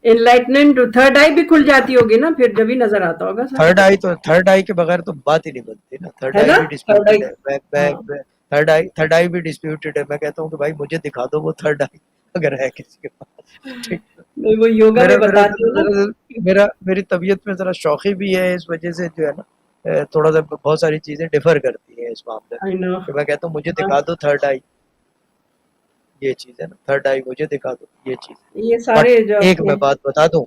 enlightenment, third eye भी खुल जाती होगी ना फिर, जब ही नजर आता होगा सर, थर्ड आई के बगैर तो बात ही नहीं बनती ना. थर्ड है आई ना? भी थर्ड आई, डिस्प्यूटेड है. हाँ, थर्ड आई भी डिस्प्यूटेड है. मैं कहता हूँ कि भाई मुझे दिखा दो वो थर्ड आई अगर है किसी के पास. ठीक. नहीं वो योगा मेरा में मेरा बताते हो ना. मेरा मेरी तबीयत में ज़रा शौक़ी भी है, इस वजह से जो है ना थोड़ा सा बहुत सारी चीज़ें डिफ़र करती हैं इस मामले में. आई नो, कि मैं कहता हूँ मुझे हाँ, दिखा दो थर्ड आई, ये चीज़ है ना, थर्ड आई मुझे दिखा दो, ये चीज़. ये बट सारे जो एक आपने, मैं बात बता दूँ,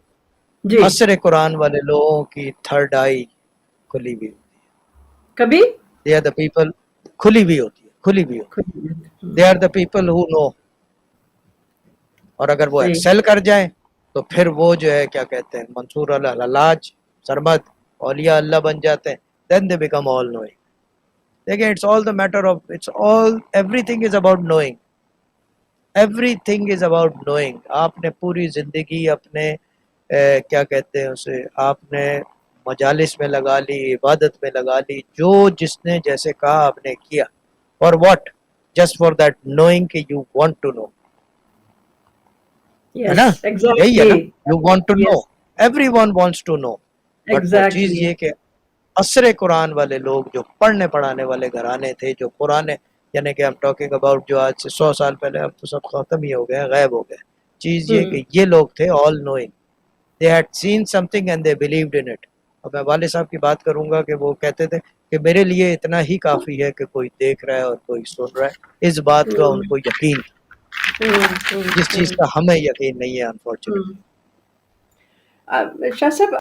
जी, असर कुरान वाले लोगों की थर्ड आई खुली हुई होती कभी है. दे आर द पीपल, खुली हुई होती है, खुली हुई होती है. They are the people who know. और अगर वो सही, एक्सेल कर जाए तो फिर वो जो है क्या कहते हैं, मंसूर अल हलाज, सरमद, औलिया अल्लाह बन जाते हैं. Then they become all knowing. देखिए it's all the matter of, it's all, everything is about knowing. Everything is about knowing. आपने पूरी जिंदगी अपने क्या कहते हैं उसे, आपने मजालिस में लगा ली, इबादत में लगा ली, जो जिसने जैसे कहा आपने किया. For what? Just for that knowing कि यू वांट टू नो. है ना, यस, यही है एग्जैक्टली, ना, you want to know. Yes, everyone wants to know. But वो चीज़ एग्जैक्टली, ये कि असर कुरान वाले लोग जो पढ़ने पढ़ाने वाले घराने थे, जो पुराने, यानी कि हम टॉकिंग अबाउट जो आज से 100 साल पहले, अब तो सब खत्म ही हो गए, गायब हो गए. चीज़ ये कि ये लोग थे all knowing. They had seen something and they believed in it. और मैं वाले साहब की बात करूंगा कि वो कहते थे कि मेरे लिए इतना ही काफ़ी है कि कोई देख रहा है और कोई सुन रहा है. इस बात का उनको यकीन, जिस चीज़ का हमें यकीन नहीं है अनफॉर्चुनेटली. शाह साहब